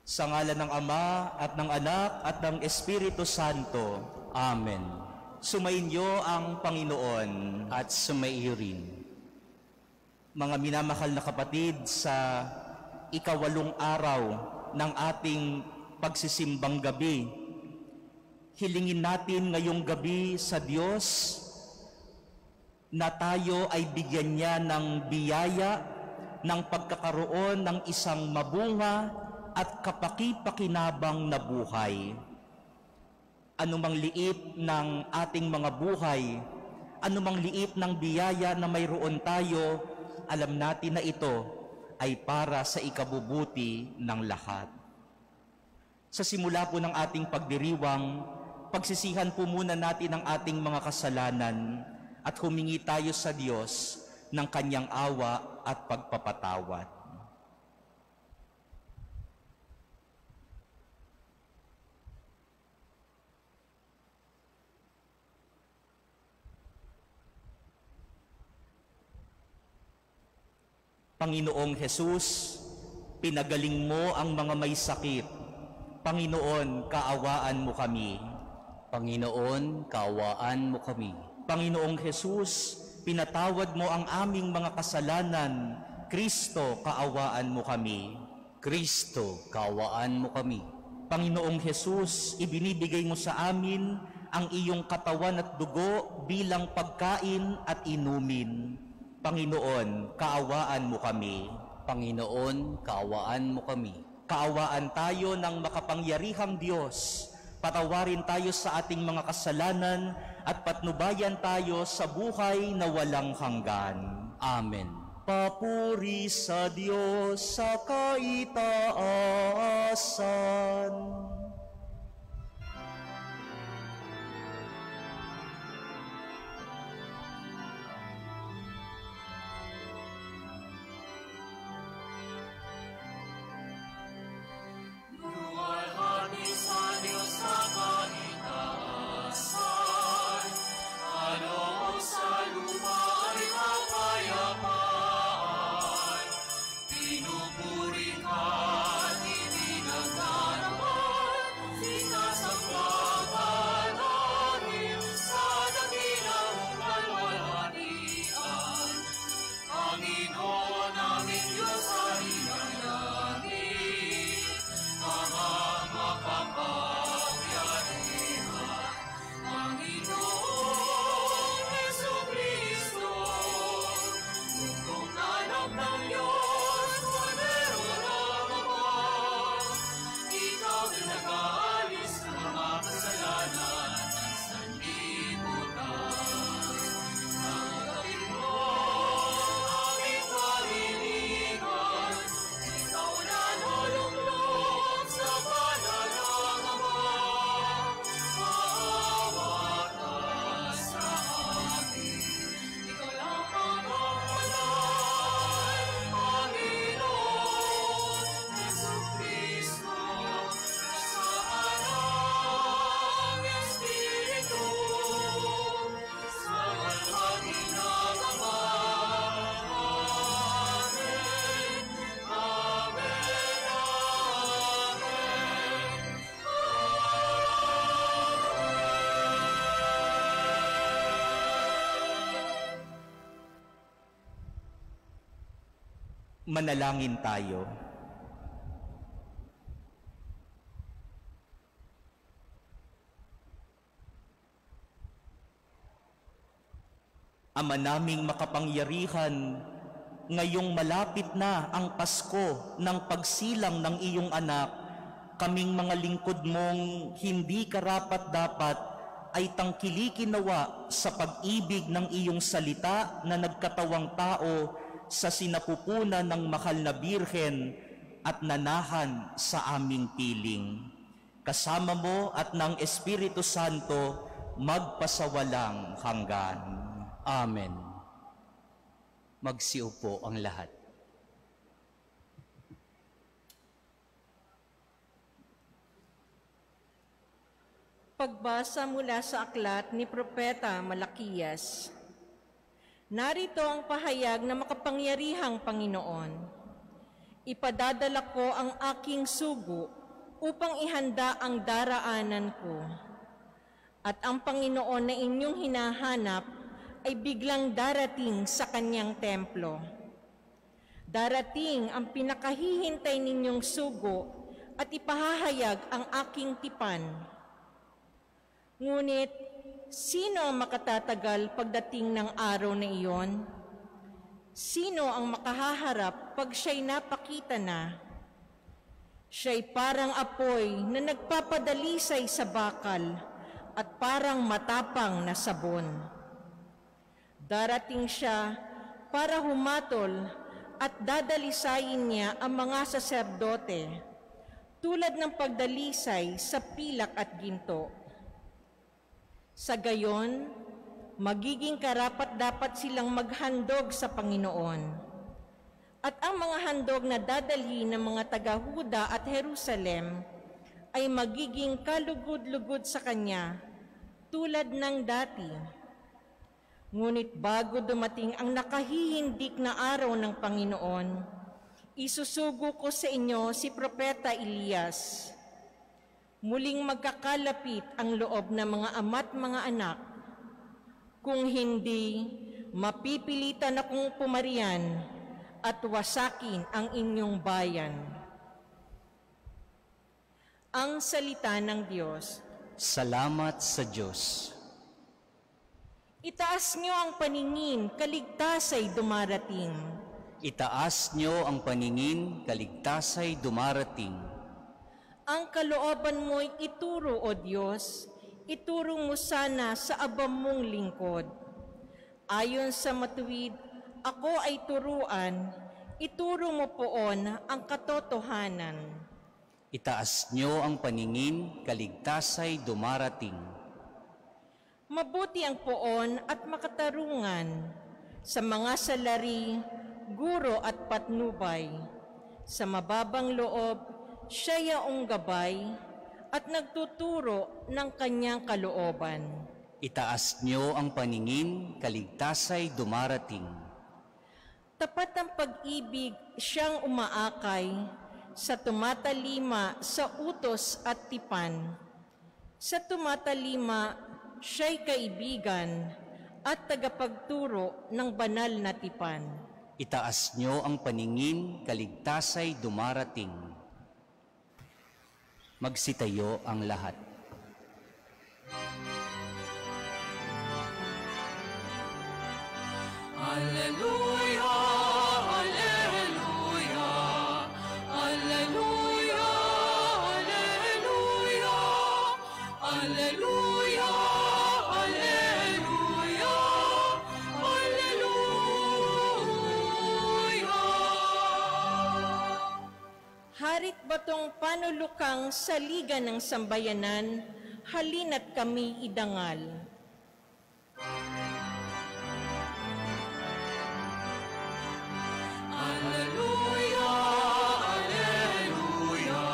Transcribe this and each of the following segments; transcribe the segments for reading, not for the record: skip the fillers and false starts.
Sa ngalan ng Ama at ng Anak at ng Espiritu Santo. Amen. Sumainyo ang Panginoon. At sumaiyo rin. Mga minamahal na kapatid, sa ikawalong araw ng ating pagsisimbang gabi, hilingin natin ngayong gabi sa Diyos na tayo ay bigyan niya ng biyaya ng pagkakaroon ng isang mabunga at kapaki-pakinabang na buhay. Anumang liit ng ating mga buhay, anumang liit ng biyaya na mayroon tayo, alam natin na ito ay para sa ikabubuti ng lahat. Sa simula po ng ating pagdiriwang, pagsisihan po muna natin ang ating mga kasalanan at humingi tayo sa Diyos ng Kanyang awa at pagpapatawad. Panginoong Jesus, pinagaling mo ang mga may sakit. Panginoon, kaawaan mo kami. Panginoon, kaawaan mo kami. Panginoong Jesus, pinatawad mo ang aming mga kasalanan. Kristo, kaawaan mo kami. Kristo, kaawaan mo kami. Panginoong Jesus, ibinibigay mo sa amin ang iyong katawan at dugo bilang pagkain at inumin. Panginoon, kaawaan mo kami. Panginoon, kaawaan mo kami. Kaawaan tayo ng makapangyarihang Diyos. Patawarin tayo sa ating mga kasalanan at patnubayan tayo sa buhay na walang hanggan. Amen. Papuri sa Diyos sa kaitaasan. Manalangin tayo. Ama naming makapangyarihan, ngayong malapit na ang Pasko ng pagsilang ng iyong anak, kaming mga lingkod mong hindi karapat-dapat ay tangkilikin nawa sa pag-ibig ng iyong salita na nagkatawang tao sa sinapupunan ng mahal na Birhen at nanahan sa aming piling. Kasama mo at ng Espiritu Santo magpasawalang hanggan. Amen. Magsiupo ang lahat. Pagbasa mula sa aklat ni Propeta Malakiyas. Narito ang pahayag na makapangyarihang Panginoon. Ipadadala ko ang aking sugo upang ihanda ang daraanan ko. At ang Panginoon na inyong hinahanap ay biglang darating sa kanyang templo. Darating ang pinakahihintay ninyong sugo at ipahahayag ang aking tipan. Ngunit, sino ang makatatagal pagdating ng araw na iyon? Sino ang makahaharap pag siya'y napakita na? Siya'y parang apoy na nagpapadalisay sa bakal at parang matapang na sabon. Darating siya para humatol at dadalisayin niya ang mga saserdote tulad ng pagdalisay sa pilak at ginto. Sa gayon, magiging karapat-dapat silang maghandog sa Panginoon. At ang mga handog na dadalhin ng mga taga-Huda at Jerusalem ay magiging kalugod-lugod sa Kanya, tulad ng dati. Ngunit bago dumating ang nakahihindik na araw ng Panginoon, isusugo ko sa inyo si Propeta Elias. Muling magkakalapit ang loob ng mga ama't mga anak. Kung hindi, mapipilitan akong pumarian at wasakin ang inyong bayan. Ang salita ng Diyos. Salamat sa Diyos. Itaas niyo ang paningin, kaligtasay dumarating. Itaas niyo ang paningin, kaligtasay dumarating. Ang kalooban mo'y ituro, O Diyos, ituro mo sana sa abang mong lingkod. Ayon sa matuwid, ako ay turuan, ituro mo poon ang katotohanan. Itaas niyo ang paningin, kaligtasay dumarating. Mabuti ang poon at makatarungan sa mga salari, guro at patnubay. Sa mababang loob, siya yaong gabay at nagtuturo ng kanyang kalooban. Itaas niyo ang paningin, kaligtasay dumarating. Tapat ang pag-ibig siyang umaakay sa tumatalima sa utos at tipan. Sa tumatalima, siya'y kaibigan at tagapagturo ng banal na tipan. Itaas niyo ang paningin, kaligtasay dumarating. Magsitayo ang lahat. Alleluia, alleluia, alleluia, alleluia, alleluia, alleluia, alleluia. Harit batong panulukang sa liga ng sambayanan, halina't kami idangal. Alleluia, alleluia,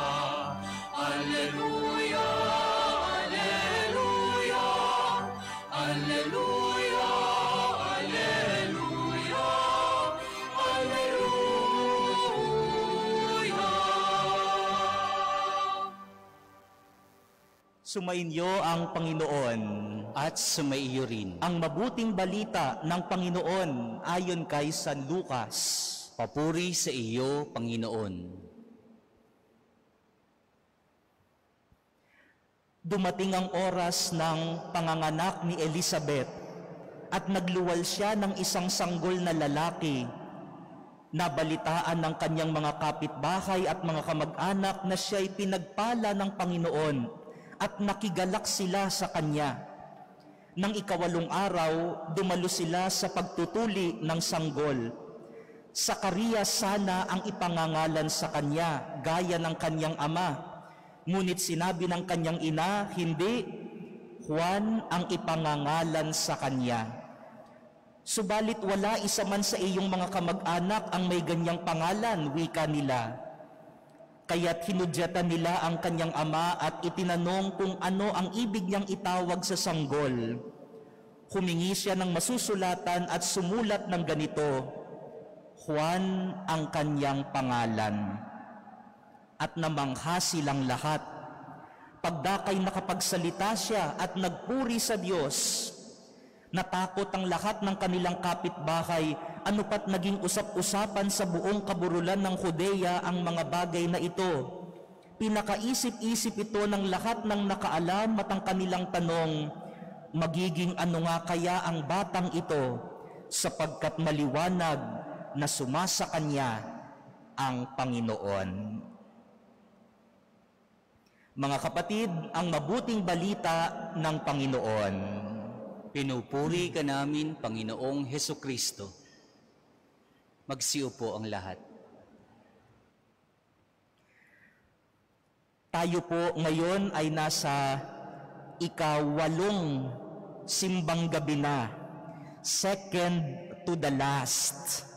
alleluia, alleluia, alleluia, alleluia, alleluia. Sumainyo ang Panginoon. At sumaiyo rin. Ang mabuting balita ng Panginoon ayon kay San Lucas. Papuri sa iyo, Panginoon. Dumating ang oras ng panganganak ni Elizabeth at nagluwal siya ng isang sanggol na lalaki. Nabalitaan ng kanyang mga kapitbahay at mga kamag-anak na siya'y pinagpala ng Panginoon at nakigalak sila sa kanya. Nang 8 araw, dumalo sila sa pagtutuli ng sanggol. Sakarias sana ang ipangangalan sa kanya, gaya ng kanyang ama. Ngunit sinabi ng kanyang ina, hindi, Juan ang ipangangalan sa kanya. Subalit wala isa man sa iyong mga kamag-anak ang may ganyang pangalan, wika nila. Kaya't hinudyatan nila ang kanyang ama at itinanong kung ano ang ibig niyang itawag sa sanggol. Humingi siya ng masusulatan at sumulat ng ganito, Juan ang kanyang pangalan. at namangha silang lahat. Pagdakay nakapagsalita siya at nagpuri sa Diyos. Natakot ang lahat ng kanilang kapitbahay, ano pat naging usap-usapan sa buong kaburulan ng Judea ang mga bagay na ito. Pinakaisip-isip ito ng lahat ng nakaalam at ang kanilang tanong, magiging ano nga kaya ang batang ito, sapagkat maliwanag na sumasa kanya ang Panginoon. Mga kapatid, ang mabuting balita ng Panginoon. Pinupuri ka namin, Panginoong Hesukristo. Magsiupo ang lahat. Tayo po ngayon ay nasa ika-8 simbang gabi na, second to the last.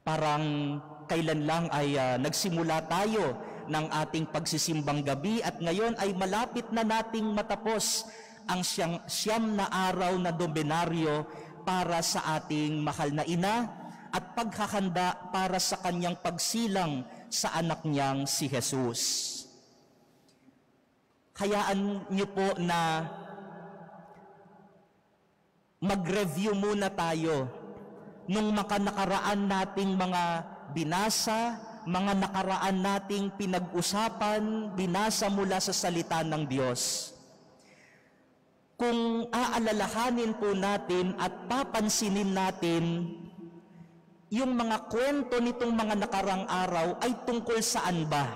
Parang kailan lang ay nagsimula tayo ng ating pagsisimbang gabi at ngayon ay malapit na nating matapos ang siyam na araw na nobenaryo para sa ating mahal na ina at paghahanda para sa kanyang pagsilang sa anak niyang si Jesus. Hayaan niyo po na mag-review muna tayo nung nakaraan nating mga binasa, mga nakaraan nating pinag-usapan, binasa mula sa salita ng Diyos. Kung aalalahanin po natin at papansinin natin, yung mga kwento nitong mga nakarang araw ay tungkol saan ba?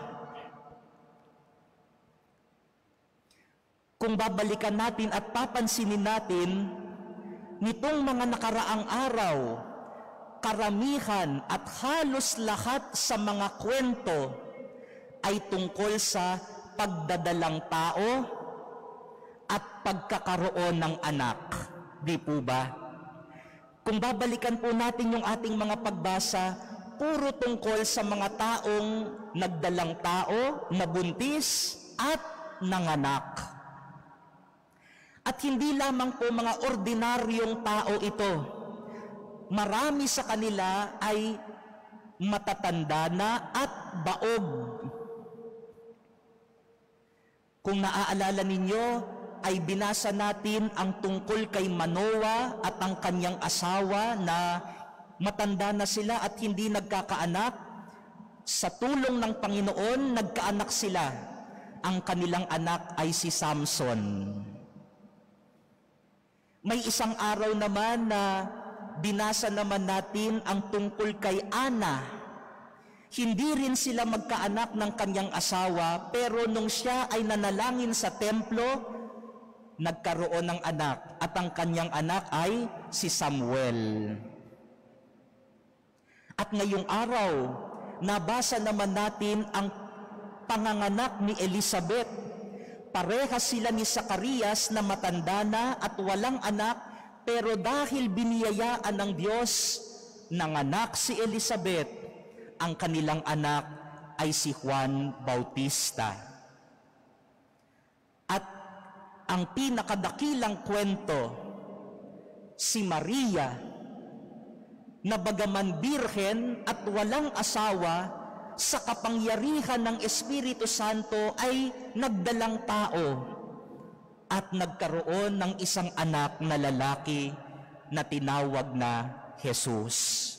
Kung babalikan natin at papansinin natin, nitong mga nakaraang araw, karamihan at halos lahat sa mga kwento ay tungkol sa pagdadalang tao at pagkakaroon ng anak. Di po ba? Kung babalikan po natin yung ating mga pagbasa, puro tungkol sa mga taong nagdalang tao, nabuntis at nanganak. At hindi lamang po mga ordinaryong tao ito. Marami sa kanila ay matatanda na at baog. Kung naaalala ninyo, ay binasa natin ang tungkol kay Manoah at ang kanyang asawa na matanda na sila at hindi nagkakaanak. Sa tulong ng Panginoon, nagkaanak sila. Ang kanilang anak ay si Samson. May isang araw naman na binasa naman natin ang tungkol kay Ana. Hindi rin sila magkaanak ng kanyang asawa, pero nung siya ay nanalangin sa templo, nagkaroon ng anak at ang kanyang anak ay si Samuel. At ngayong araw, nabasa naman natin ang panganganak ni Elizabeth. Parehas sila ni Zacarias na matanda na at walang anak, pero dahil biniyayaan ng Diyos, nanganak si Elizabeth, ang kanilang anak ay si Juan Bautista. At ang pinakadakilang kwento, si Maria, na bagaman birhen at walang asawa, sa kapangyarihan ng Espiritu Santo ay nagdalang tao at nagkaroon ng isang anak na lalaki na tinawag na Jesus.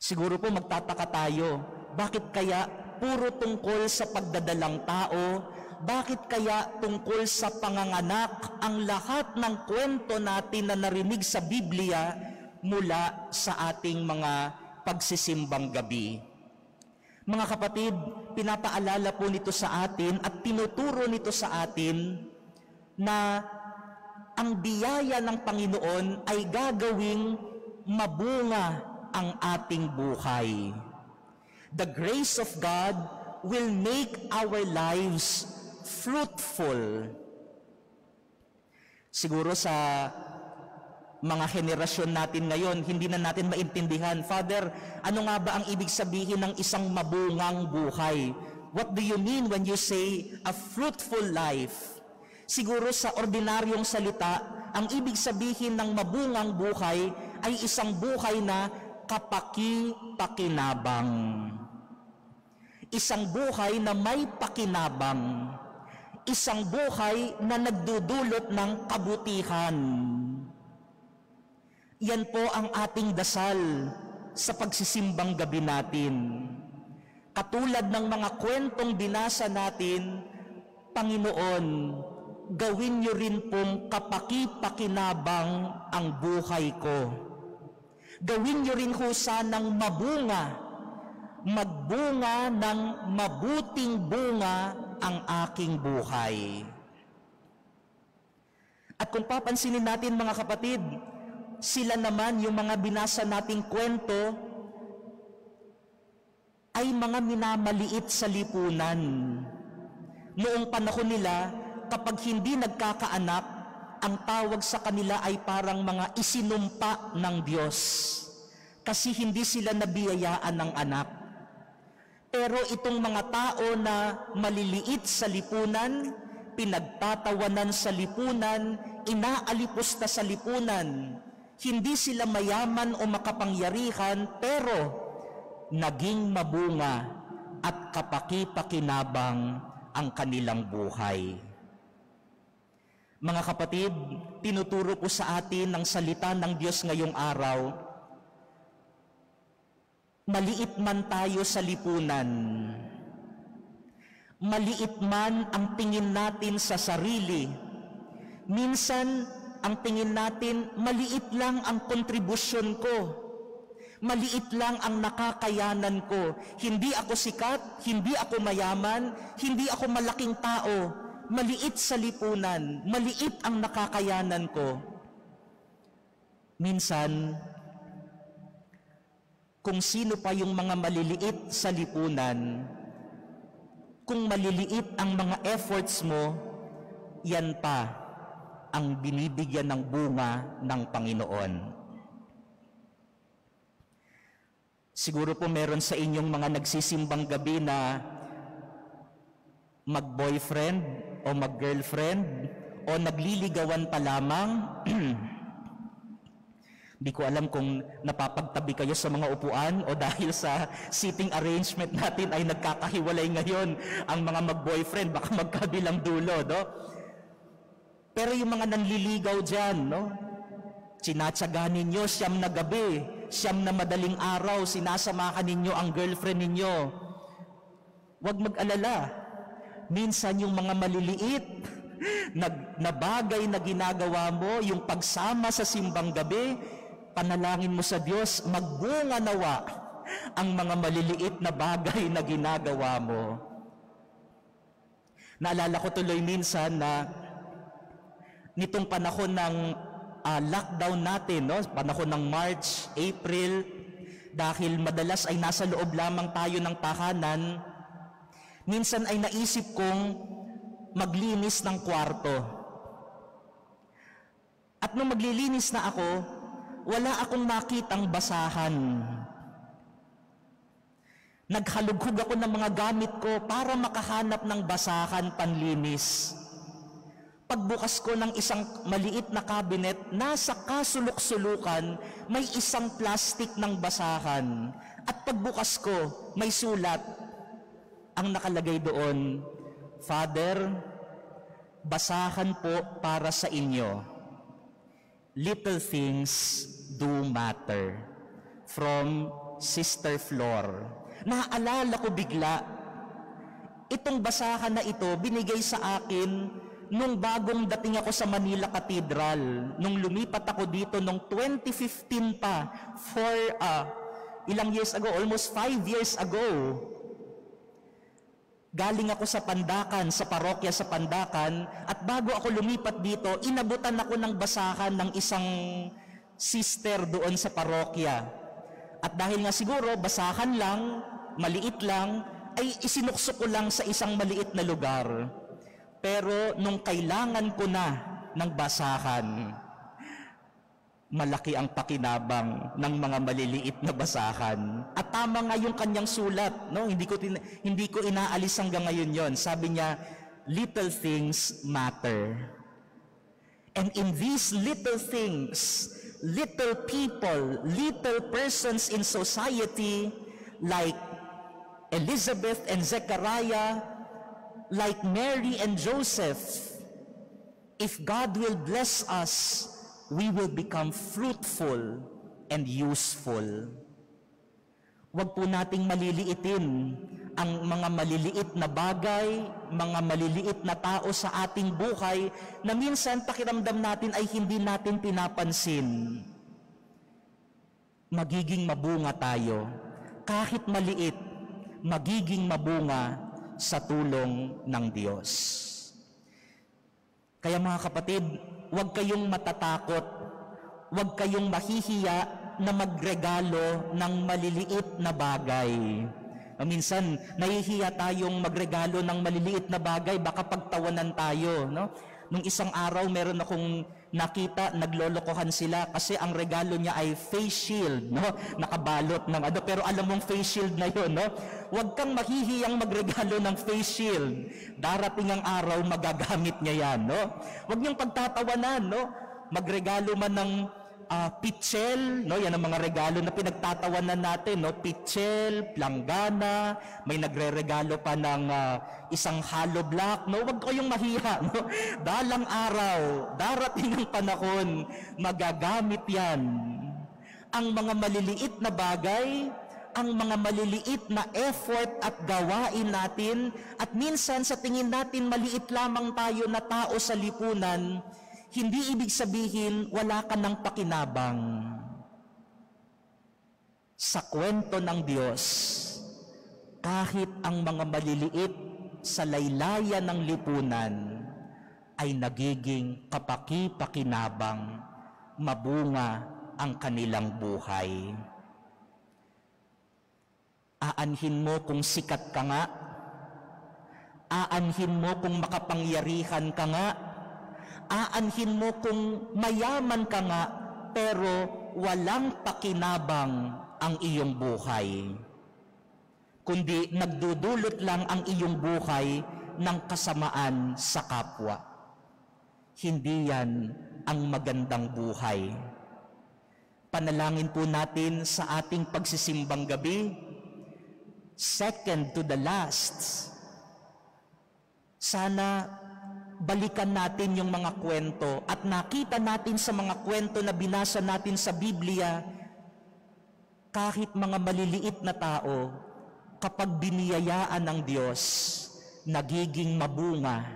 Siguro po magtataka tayo, bakit kaya puro tungkol sa pagdadalang tao? Bakit kaya tungkol sa panganganak ang lahat ng kwento natin na narinig sa Biblia mula sa ating mga pagsisimbang gabi? Mga kapatid, pinapaalala po nito sa atin at tinuturo nito sa atin na ang biyaya ng Panginoon ay gagawing mabunga ang ating buhay. The grace of God will make our lives fruitful. Siguro sa mga henerasyon natin ngayon, hindi na natin maintindihan, Father, ano nga ba ang ibig sabihin ng isang mabungang buhay? What do you mean when you say a fruitful life? Siguro sa ordinaryong salita, ang ibig sabihin ng mabungang buhay ay isang buhay na kapaki-pakinabang. Isang buhay na may pakinabang. Isang buhay na nagdudulot ng kabutihan. Yan po ang ating dasal sa pagsisimbang gabi natin. Katulad ng mga kwentong binasa natin, Panginoon, gawin niyo rin pong kapaki-pakinabang ang buhay ko. Gawin niyo rin ho sanang magbunga ng mabuting bunga ang aking buhay. At kung papansinin natin mga kapatid, sila naman yung mga binasa nating kwento ay mga minamaliit sa lipunan. Noong panahon nila, kapag hindi nagkakaanak, ang tawag sa kanila ay parang mga isinumpa ng Diyos. Kasi hindi sila nabiyayaan ng anak. Pero itong mga tao na maliliit sa lipunan, pinagtatawanan sa lipunan, inaalipusta sa lipunan, hindi sila mayaman o makapangyarihan, pero naging mabunga at kapaki-pakinabang ang kanilang buhay. Mga kapatid, tinuturo po sa atin ng salita ng Diyos ngayong araw, maliit man tayo sa lipunan, maliit man ang tingin natin sa sarili, minsan ang tingin natin, maliit lang ang kontribusyon ko, maliit lang ang nakakayanan ko, hindi ako sikat, hindi ako mayaman, hindi ako malaking tao, maliit sa lipunan, maliit ang nakakayanan ko. Minsan, kung sino pa yung mga maliliit sa lipunan, kung maliliit ang mga efforts mo, yan pa ang binibigyan ng bunga ng Panginoon. Siguro po meron sa inyong mga nagsisimbang gabi na mag-boyfriend o mag-girlfriend o nagliligawan pa lamang. Hindi ko alam kung napapagtabi kayo sa mga upuan o dahil sa seating arrangement natin ay nagkakahiwalay ngayon ang mga mag-boyfriend, baka magkabilang dulo, no? Pero yung mga nanliligaw dyan, no? Tsinatsaga ninyo, siyam na gabi, siyam na madaling araw, sinasamahan ninyo ang girlfriend ninyo. Huwag mag-alala. Minsan yung mga maliliit na bagay na ginagawa mo, yung pagsama sa simbang gabi, panalangin mo sa Diyos, magbunga nawa ang mga maliliit na bagay na ginagawa mo. Naalala ko tuloy minsan na nitong panahon ng lockdown natin, no? Panahon ng March, April, dahil madalas ay nasa loob lamang tayo ng tahanan, minsan ay naisip kong maglinis ng kwarto. At nung maglilinis na ako, wala akong makitang basahan. Naghalughog ako ng mga gamit ko para makahanap ng basahan panlinis. Pagbukas ko ng isang maliit na cabinet, nasa kasulok-sulukan may isang plastic ng basahan. At pagbukas ko, may sulat. Ang nakalagay doon, Father, basahan po para sa inyo. Little things do matter. From Sister Flor. Naaalala ko bigla, itong basahan na ito binigay sa akin nung bagong dating ako sa Manila Cathedral. Nung lumipat ako dito nung 2015 pa, for ilang years ago, almost 5 years ago. Galing ako sa Pandacan, sa parokya sa Pandacan, at bago ako lumipat dito, inabutan ako ng basahan ng isang sister doon sa parokya. At dahil nga siguro, basahan lang, maliit lang, ay isinuksok ko lang sa isang maliit na lugar. Pero nung kailangan ko na ng basahan, malaki ang pakinabang ng mga maliliit na basahan. At tama nga yung kanyang sulat, no? Hindi ko inaalis hanggang ngayon yon. Sabi niya, little things matter. And in these little things, little people, little persons in society, like Elizabeth and Zechariah, like Mary and Joseph, if God will bless us, we will become fruitful and useful. Huwag po nating maliliitin ang mga maliliit na bagay, mga maliliit na tao sa ating buhay na minsan pakiramdam natin ay hindi natin pinapansin. Magiging mabunga tayo. Kahit maliit, magiging mabunga sa tulong ng Diyos. Kaya mga kapatid, huwag kayong matatakot, huwag kayong mahihiya na magregalo ng maliliit na bagay. Minsan, nahihiya tayong magregalo ng maliliit na bagay, baka pagtawanan tayo. No? Nung isang araw, meron akong nakita, naglolokohan sila kasi ang regalo niya ay face shield, no? Nakabalot ng ano, pero alam mong face shield na yun, no? Huwag kang mahihiyang magregalo ng face shield. Darating ang araw, magagamit niya yan, no? Huwag niyong pagtatawanan, no? Magregalo man ng pitchel, no? Yan ang mga regalo na pinagtatawanan natin, no? Pitchel, planggana, may nagre-regalo pa ng isang hollow block, no? Huwag kayong mahiya, no? Dalang araw, darating ang panahon, magagamit yan. Ang mga maliliit na bagay, ang mga maliliit na effort at gawain natin, at minsan sa tingin natin maliit lamang tayo na tao sa lipunan, hindi ibig sabihin wala ka ng pakinabang. Sa kwento ng Diyos, kahit ang mga maliliit sa laylayan ng lipunan ay nagiging kapaki-pakinabang, mabunga ang kanilang buhay. Aanhin mo kung sikat ka nga, aanhin mo kung makapangyarihan ka nga, aanhin mo kung mayaman ka nga, pero walang pakinabang ang iyong buhay. Kundi nagdudulot lang ang iyong buhay ng kasamaan sa kapwa. Hindi yan ang magandang buhay. Panalangin po natin sa ating pagsisimbang gabi, second to the last. Sana balikan natin yung mga kwento at nakita natin sa mga kwento na binasa natin sa Biblia, kahit mga maliliit na tao, kapag biniyayaan ng Diyos, nagiging mabunga,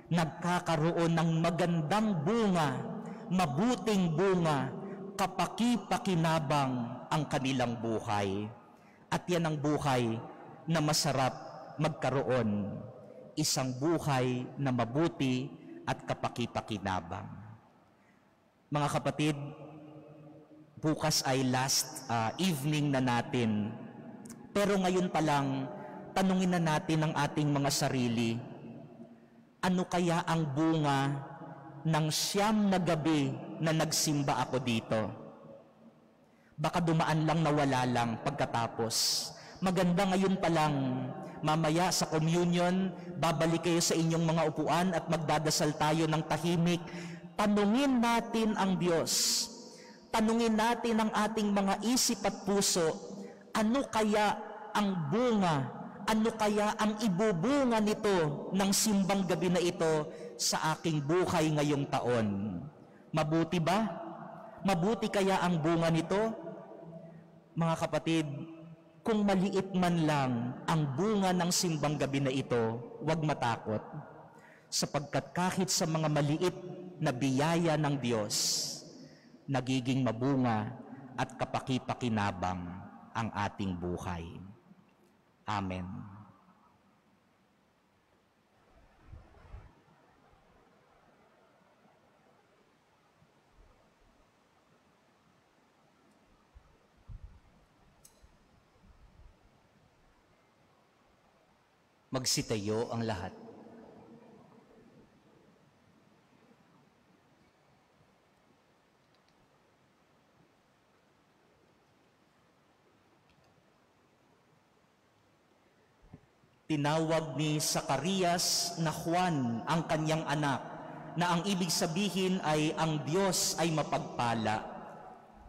nagkakaroon ng magandang bunga, mabuting bunga, kapaki-pakinabang ang kanilang buhay. At yan ang buhay na masarap magkaroon. Isang buhay na mabuti at kapaki-pakinabang. Mga kapatid, bukas ay last evening na natin. Pero ngayon pa lang, tanungin na natin ang ating mga sarili, ano kaya ang bunga ng 9 na gabi na nagsimba ako dito? Baka dumaan lang na wala lang pagkatapos. Maganda ngayon pa lang, mamaya sa communion, babalik kayo sa inyong mga upuan at magdadasal tayo ng tahimik. Tanungin natin ang Diyos. Tanungin natin ang ating mga isip at puso. Ano kaya ang bunga? Ano kaya ang ibubunga nito ng simbang gabi na ito sa aking buhay ngayong taon? Mabuti ba? Mabuti kaya ang bunga nito? Mga kapatid, kung maliit man lang ang bunga ng simbang gabi na ito, huwag matakot. Sapagkat kahit sa mga maliit na biyaya ng Diyos, nagiging mabunga at kapaki-pakinabang ang ating buhay. Amen. Magsitayo ang lahat. Tinawag ni Zacarias na Juan ang kanyang anak, na ang ibig sabihin ay ang Diyos ay mapagpala.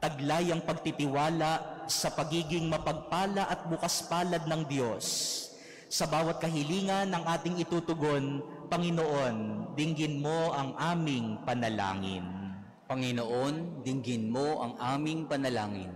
Taglay ang pagtitiwala sa pagiging mapagpala at bukas palad ng Diyos. Sa bawat kahilingan ng ating itutugon, Panginoon, dinggin mo ang aming panalangin. Panginoon, dinggin mo ang aming panalangin.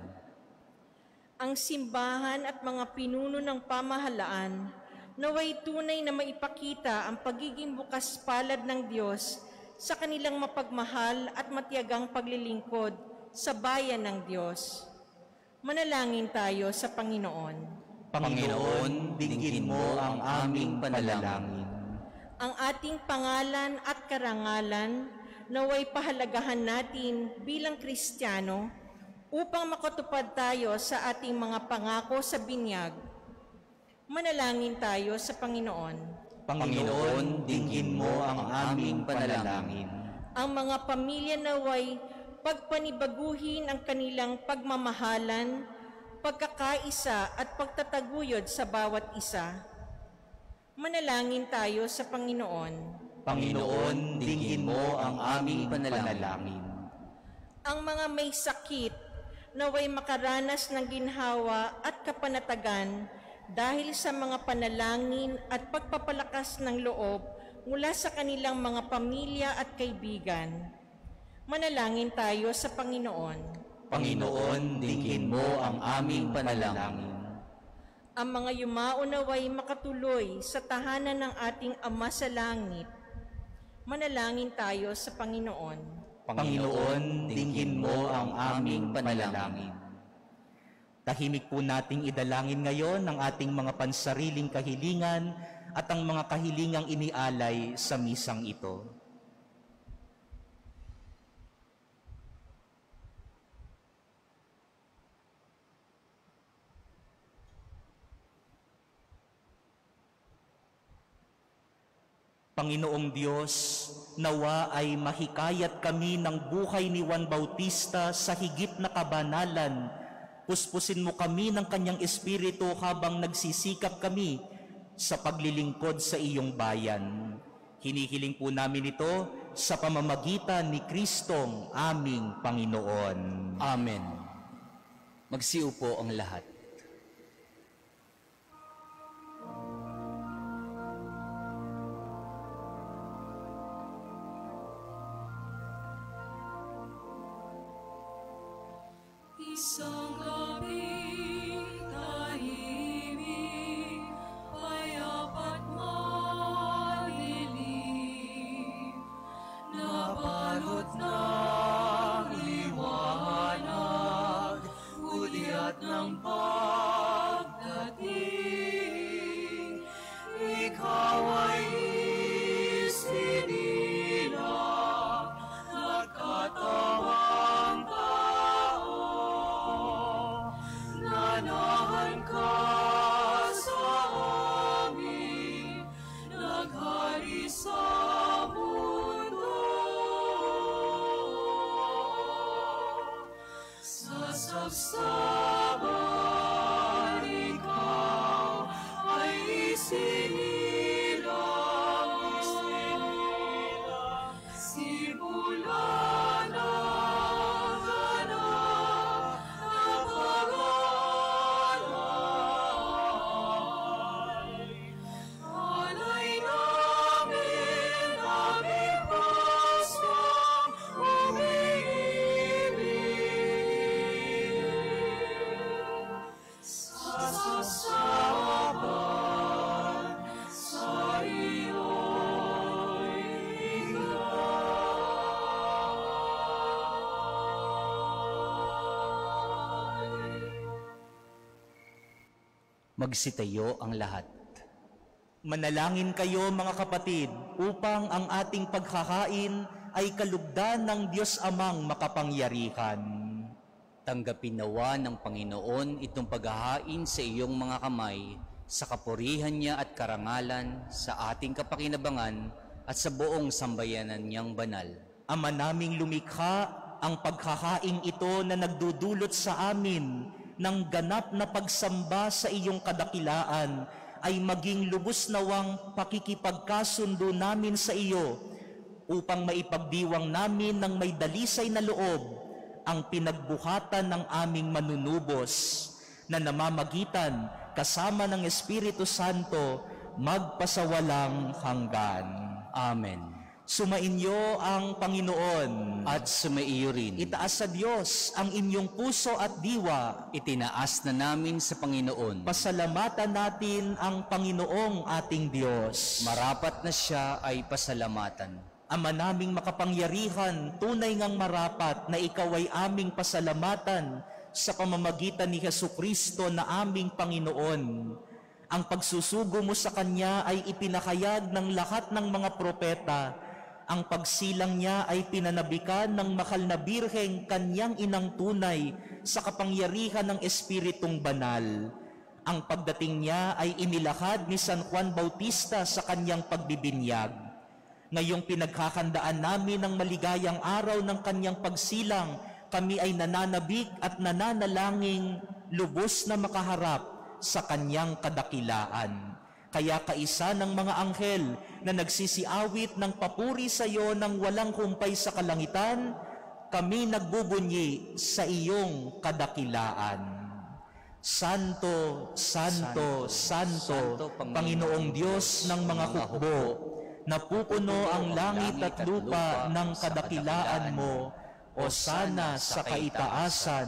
Ang simbahan at mga pinuno ng pamahalaan naway tunay na maipakita ang pagiging bukas palad ng Diyos sa kanilang mapagmahal at matiyagang paglilingkod sa bayan ng Diyos. Manalangin tayo sa Panginoon. Panginoon, dinggin mo ang aming panalangin. Ang ating pangalan at karangalan naway pahalagahan natin bilang Kristiyano upang makatupad tayo sa ating mga pangako sa binyag. Manalangin tayo sa Panginoon. Panginoon, dinggin mo ang aming panalangin. Ang mga pamilya naway pagpanibaguhin ang kanilang pagmamahalan, pagkakaisa at pagtataguyod sa bawat isa. Manalangin tayo sa Panginoon. Panginoon, dinggin mo ang aming panalangin. Ang mga may sakit naway makaranas ng ginhawa at kapanatagan dahil sa mga panalangin at pagpapalakas ng loob mula sa kanilang mga pamilya at kaibigan. Manalangin tayo sa Panginoon. Panginoon, dinggin mo ang aming panalangin. Ang mga yumao naway makatuloy sa tahanan ng ating Ama sa Langit. Manalangin tayo sa Panginoon. Panginoon, dinggin mo ang aming panalangin. Tahimik po nating idalangin ngayon ang ating mga pansariling kahilingan at ang mga kahilingang inialay sa misang ito. Panginoong Diyos, nawa ay mahikayat kami ng buhay ni Juan Bautista sa higit na kabanalan. Puspusin mo kami ng kanyang espiritu habang nagsisikap kami sa paglilingkod sa iyong bayan. Hinihiling po namin ito sa pamamagitan ni Kristong aming Panginoon. Amen. Magsiupo ang lahat. Isang gabi tahimik, payapa't malilim, nabalot ng liwanag, hudyat ng pagdating. Ikaw ay isinilang at katawang nanahan ka sa amin, naghari sa mundo. Sa sabsaban ikaw ay isinilang, simula na ganap na pag-alay. Alay namin aming pusong umiibig. Sa sabsaban sa iyo'y hingay. Magsitayo ang lahat. Manalangin kayo mga kapatid upang ang ating pagkakain ay kalugdan ng Diyos Amang makapangyarihan. Tanggapin nawa ng Panginoon itong paghahain sa iyong mga kamay sa kapurihan niya at karangalan sa ating kapakinabangan at sa buong sambayanan niyang banal. Ama naming lumikha, ang paghahain ito na nagdudulot sa amin ng ganap na pagsamba sa iyong kadakilaan ay maging lubos nawang pakikipagkasundo namin sa iyo upang maipagdiwang namin ng may dalisay na loob ang pinagbuhatan ng aming manunubos na namamagitan kasama ng Espiritu Santo magpasawalang hanggan. Amen. Sumainyo ang Panginoon. At sumaiyo rin. Itaas sa Diyos ang inyong puso at diwa. Itinaas na namin sa Panginoon. Pasalamatan natin ang Panginoong ating Diyos. Marapat na siya ay pasalamatan. Ama naming makapangyarihan, tunay ngang marapat na ikaw ay aming pasalamatan sa pamamagitan ni Hesukristo na aming Panginoon. Ang pagsusugo mo sa Kanya ay ipinakayag ng lahat ng mga propeta. Ang pagsilang niya ay pinanabikan ng mahal na birheng Kanyang inang tunay sa kapangyarihan ng Espiritong Banal. Ang pagdating niya ay inilahad ni San Juan Bautista sa kanyang pagbibinyag. Ngayong pinagkakandaan namin ng maligayang araw ng kanyang pagsilang, kami ay nananabik at nananalangin lubos na makaharap sa kanyang kadakilaan. Kaya kaisa ng mga anghel na nagsisiawit ng papuri sa iyo ng walang humpay sa kalangitan, kami nagbubunyi sa iyong kadakilaan. Santo, Santo, Santo, Panginoong Diyos ng mga hukbo, napupuno ang langit at lupa ng kadakilaan mo, o sana sa kaitaasan.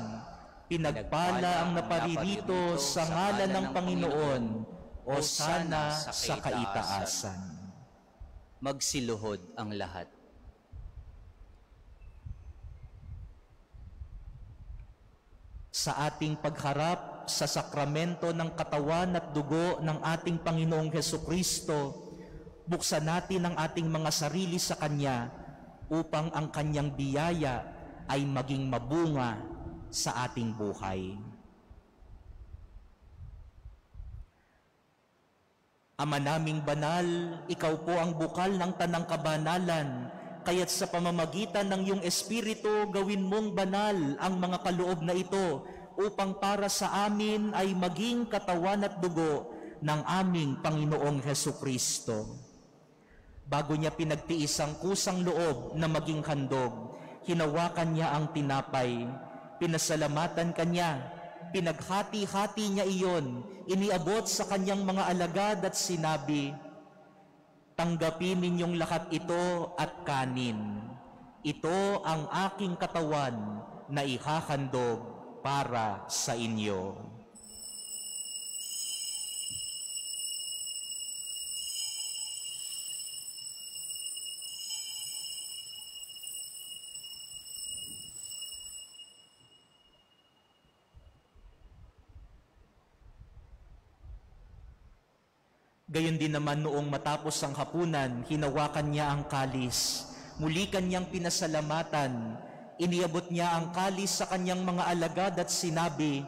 Pinagpala ang naparirito sa ngalan ng Panginoon, o sana sa kaitaasan. Magsiluhod ang lahat. Sa ating pagharap sa sakramento ng katawan at dugo ng ating Panginoong Hesukristo, buksan natin ang ating mga sarili sa Kanya upang ang Kanyang biyaya ay maging mabunga sa ating buhay. Ama naming banal, ikaw po ang bukal ng tanang kabanalan, kaya't sa pamamagitan ng iyong Espiritu, gawin mong banal ang mga kaloob na ito upang para sa amin ay maging katawan at dugo ng aming Panginoong Hesukristo. Bago niya pinagtiis ang kusang loob na maging handog, hinawakan niya ang tinapay, pinasalamatan kanya, pinaghati-hati niya iyon, iniabot sa kanyang mga alagad at sinabi, "Tanggapin ninyong lahat ito at kanin. Ito ang aking katawan na ihahandog para sa inyo." Gayon din naman noong matapos ang hapunan, hinawakan niya ang kalis. Muli kanyang pinasalamatan. Iniabot niya ang kalis sa kanyang mga alagad at sinabi,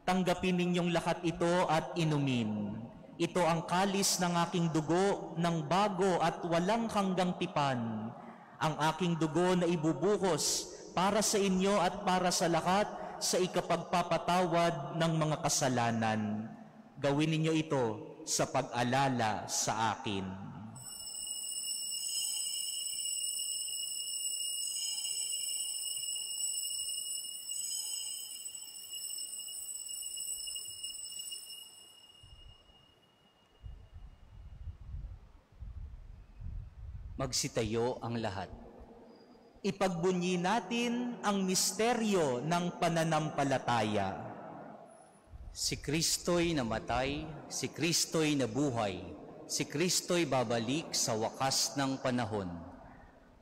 "Tanggapin ninyong lahat ito at inumin. Ito ang kalis ng aking dugo ng bago at walang hanggang tipan. Ang aking dugo na ibubuhos para sa inyo at para sa lahat sa ikapagpapatawad ng mga kasalanan. Gawin ninyo ito sa pag-alala sa akin." Magsitayo ang lahat. Ipagbunyi natin ang misteryo ng pananampalataya. Si Kristo'y namatay, si Kristo'y nabuhay, si Kristo'y babalik sa wakas ng panahon.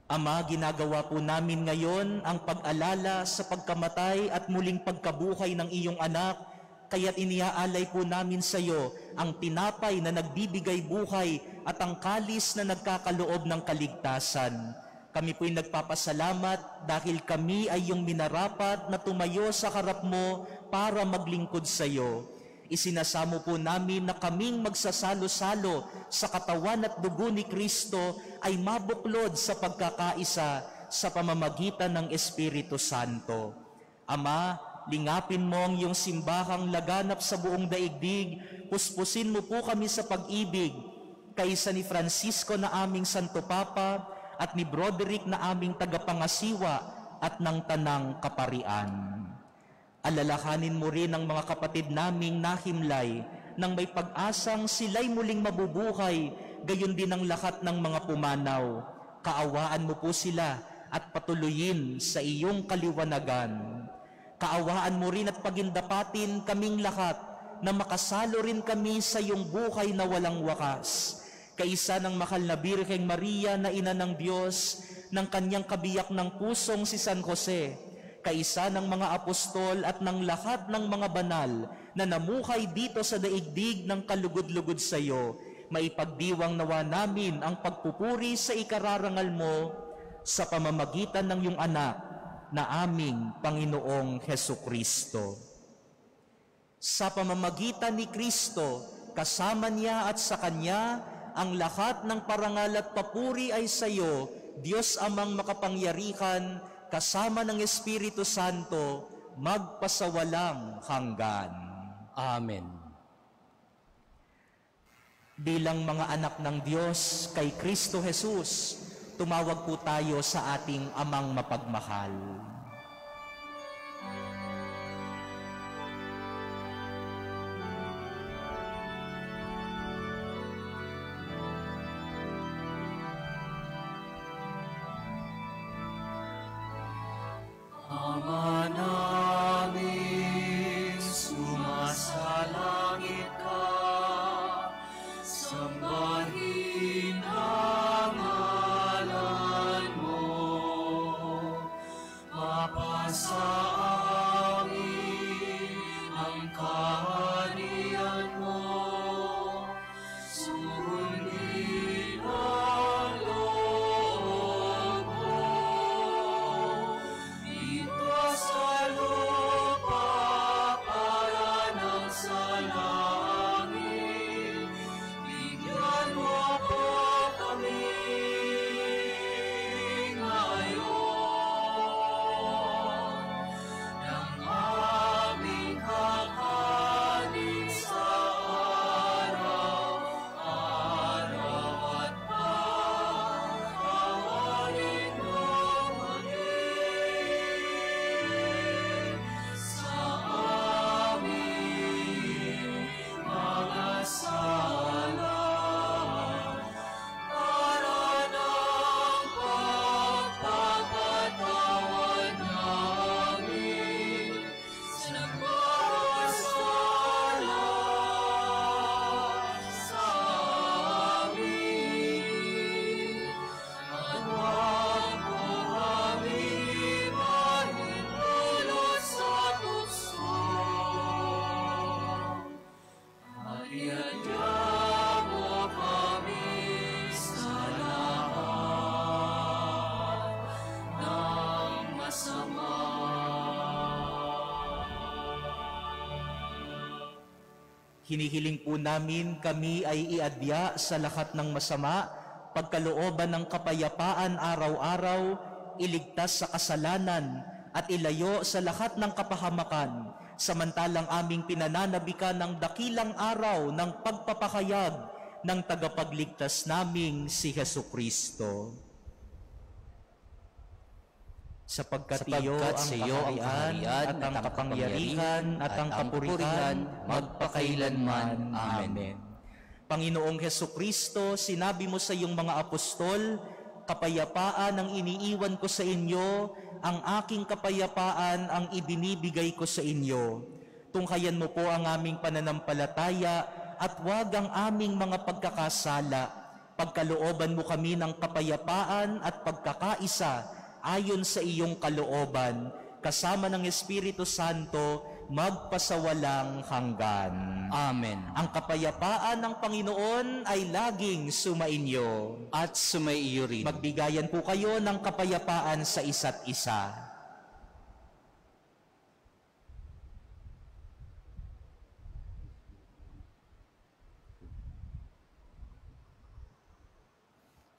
Ama, ginagawa po namin ngayon ang pag-alala sa pagkamatay at muling pagkabuhay ng iyong anak, kaya't iniaalay po namin sa iyo ang tinapay na nagbibigay buhay at ang kalis na nagkakaloob ng kaligtasan. Kami po'y nagpapasalamat dahil kami ay iyong minarapat na tumayo sa harap mo para maglingkod sa iyo. Isinasamo po namin na kaming magsasalo-salo sa katawan at dugo ni Kristo ay mabuklod sa pagkakaisa sa pamamagitan ng Espiritu Santo. Ama, lingapin mo ang iyong simbahang laganap sa buong daigdig, puspusin mo po kami sa pag-ibig, kaysa ni Francisco na aming Santo Papa at ni Broderick na aming tagapangasiwa, at ng tanang kaparian. Alalahanin mo rin ang mga kapatid naming nahimlay nang may pag-asang sila'y muling mabubuhay, gayon din ang lahat ng mga pumanaw. Kaawaan mo po sila at patuloyin sa iyong kaliwanagan. Kaawaan mo rin at pagindapatin kaming lahat na makasalo rin kami sa iyong buhay na walang wakas. Kaisa ng mahal na Birheng Maria na ina ng Diyos, ng kanyang kabiyak ng pusong si San Jose, kaisa ng mga apostol at ng lahat ng mga banal na namuhay dito sa daigdig ng kalugod-lugod sa iyo, maipagdiwang nawa namin ang pagpupuri sa ikararangal mo sa pamamagitan ng iyong anak na aming Panginoong Hesukristo. Sa pamamagitan ni Kristo, kasama niya at sa Kanya, ang lahat ng parangal at papuri ay sa iyo, Diyos Amang makapangyarihan, kasama ng Espiritu Santo, magpasawalang hanggan. Amen. Bilang mga anak ng Diyos kay Kristo Jesus, tumawag po tayo sa ating Amang mapagmahal. Ama namin, sumasalangit ka, sambahin ang ngalan mo, mapasa amin ang kaharian mo, sundin ang loob mo. Dito sa lupa para ng sa langit, bigyan mo po kami ngayon ng aming kakanin sa araw-araw at patawarin mo sa aming mga sala, para ng pagpapatawad namin sa nagmamasala sa amin. At huwag mo kami mahintulot sa tukso, at iadya mo kami sa lahat ng masama. Hinihiling po namin kami ay iadya sa lahat ng masama, pagkalooban ng kapayapaan araw-araw, iligtas sa kasalanan, at ilayo sa lahat ng kapahamakan, samantalang aming pinananabikan ng dakilang araw ng pagpapahayag ng tagapagligtas naming si Hesukristo. Sapagkat iyo sa iyo ang kaharian at ang kapangyarihan at ang kapurihan magpakailanman. Amen. Panginoong Hesukristo, sinabi mo sa iyong mga apostol, kapayapaan ang iniiwan ko sa inyo, ang aking kapayapaan ang ibinibigay ko sa inyo. Tunghayan mo po ang aming pananampalataya at huwag ang aming mga pagkakasala. Pagkalooban mo kami ng kapayapaan at pagkakaisa ayon sa iyong kalooban, kasama ng Espiritu Santo, magpasawalang hanggan. Amen. Ang kapayapaan ng Panginoon ay laging sumainyo. At sumaiyo rin. Magbigayan po kayo ng kapayapaan sa isa't isa.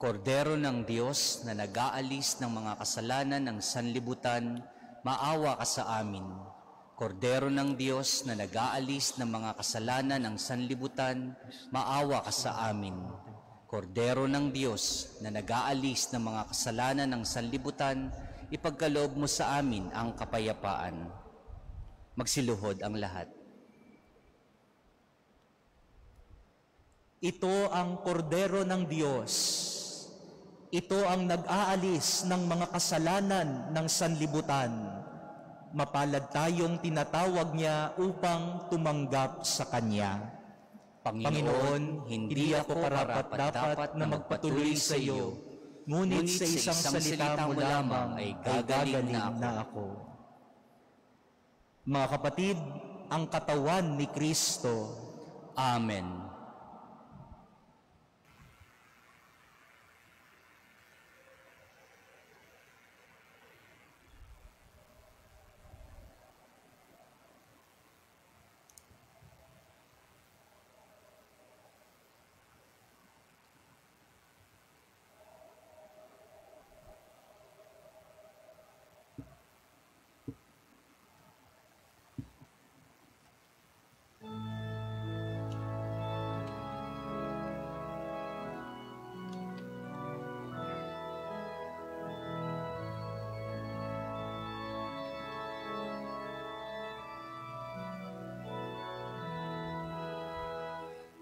Kordero ng Diyos na nag-aalis ng mga kasalanan ng sanlibutan, maawa ka sa amin. Kordero ng Diyos na nag-aalis ng mga kasalanan ng sanlibutan, maawa ka sa amin. Kordero ng Diyos na nag-aalis ng mga kasalanan ng sanlibutan, ipagkaloob mo sa amin ang kapayapaan. Magsiluhod ang lahat. Ito ang kordero ng Diyos. Ito ang nag-aalis ng mga kasalanan ng sanlibutan. Mapalad tayong tinatawag niya upang tumanggap sa Kanya. Panginoon, hindi ako karapat-dapat na magpatuloy sa iyo, ngunit sa isang salita mo lamang ay gagaling na ako. Mga kapatid, ang katawan ni Kristo. Amen.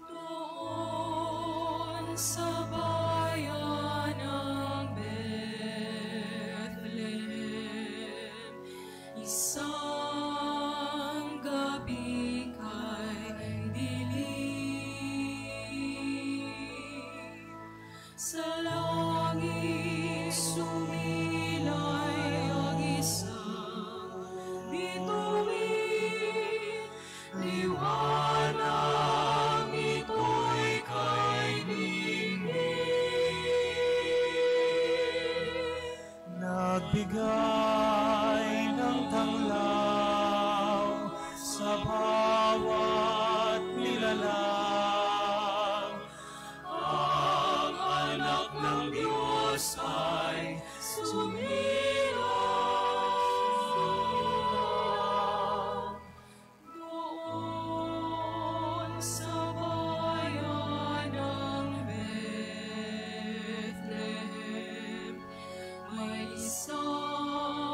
Doon sa bayan ng Bethlehem, isang gabi kay dilim. Sa langit sumilay ang isang bituin, liwanag ito'y kay dingding. Nagbigay ng tanglaw sa bawat nilalang. Ang anak ng Diyos ay sumilang. Doon sa bayan ng Bethlehem ay isang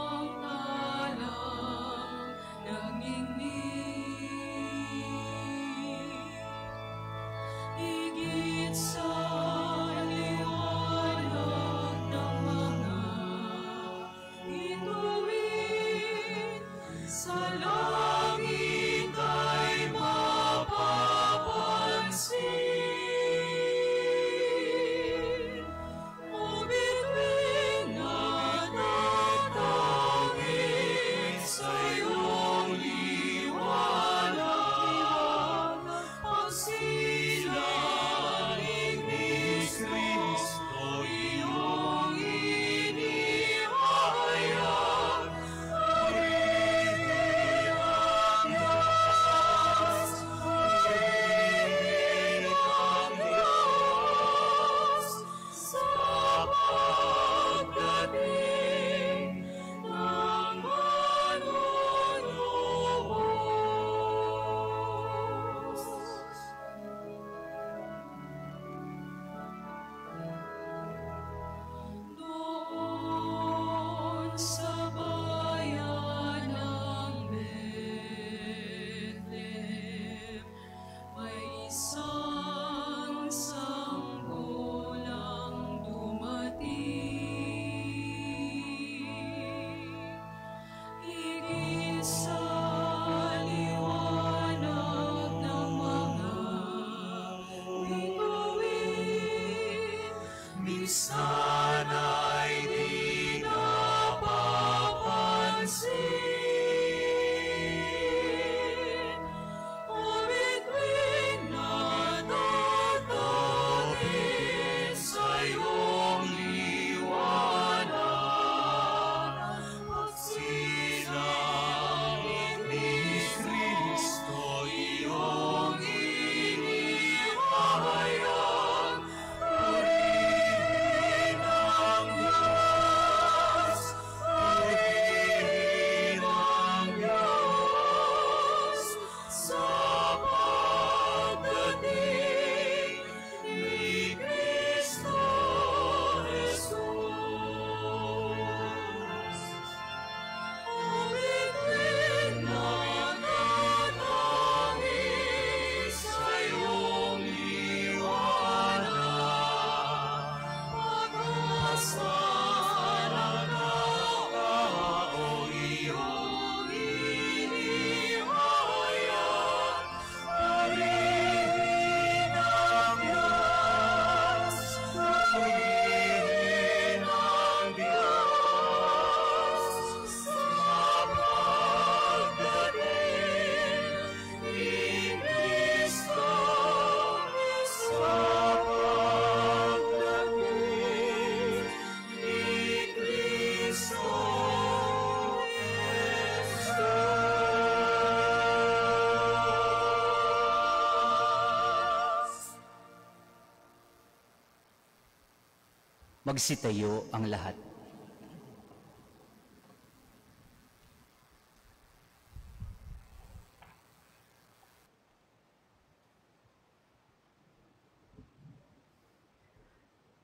Magsitayo ang lahat.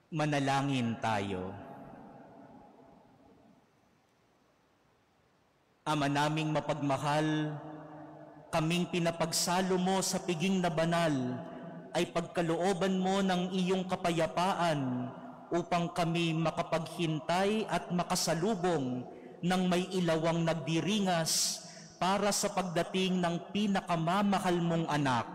Manalangin tayo. Ama naming mapagmahal, kaming pinapagsalo mo sa piging na banal ay pagkalooban mo ng iyong kapayapaan upang kami makapaghintay at makasalubong ng may ilawang nagdiringas para sa pagdating ng pinakamamahal mong anak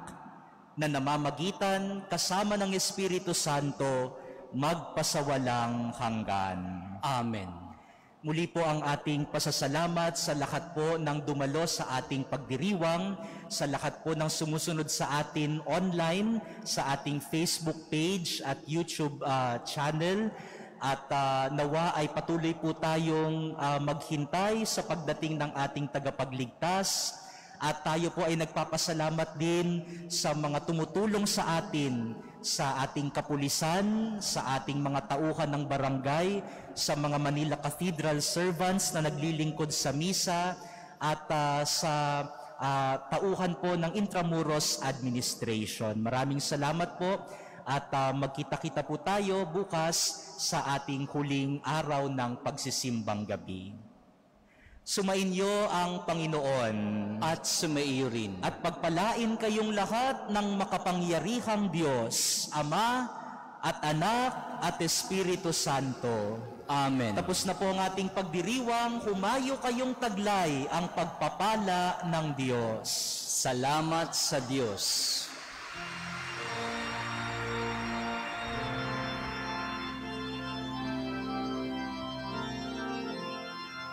na namamagitan kasama ng Espiritu Santo magpasawalang hanggan. Amen. Muli po ang ating pasasalamat sa lahat po ng dumalo sa ating pagdiriwang, sa lahat po ng sumusunod sa atin online, sa ating Facebook page at YouTube channel. At nawa ay patuloy po tayong maghintay sa pagdating ng ating tagapagligtas. At tayo po ay nagpapasalamat din sa mga tumutulong sa atin, sa ating kapulisan, sa ating mga tauhan ng barangay, sa mga Manila Cathedral servants na naglilingkod sa misa, at sa tauhan po ng Intramuros Administration. Maraming salamat po at magkita-kita po tayo bukas sa ating huling araw ng pagsisimbang gabi. Sumainyo ang Panginoon At sumaiyo rin. at pagpalain kayong lahat ng makapangyarihang Diyos, Ama at Anak at Espiritu Santo. Amen. Tapos na po ang ating pagdiriwang, humayo kayong taglay ang pagpapala ng Diyos. Salamat sa Diyos.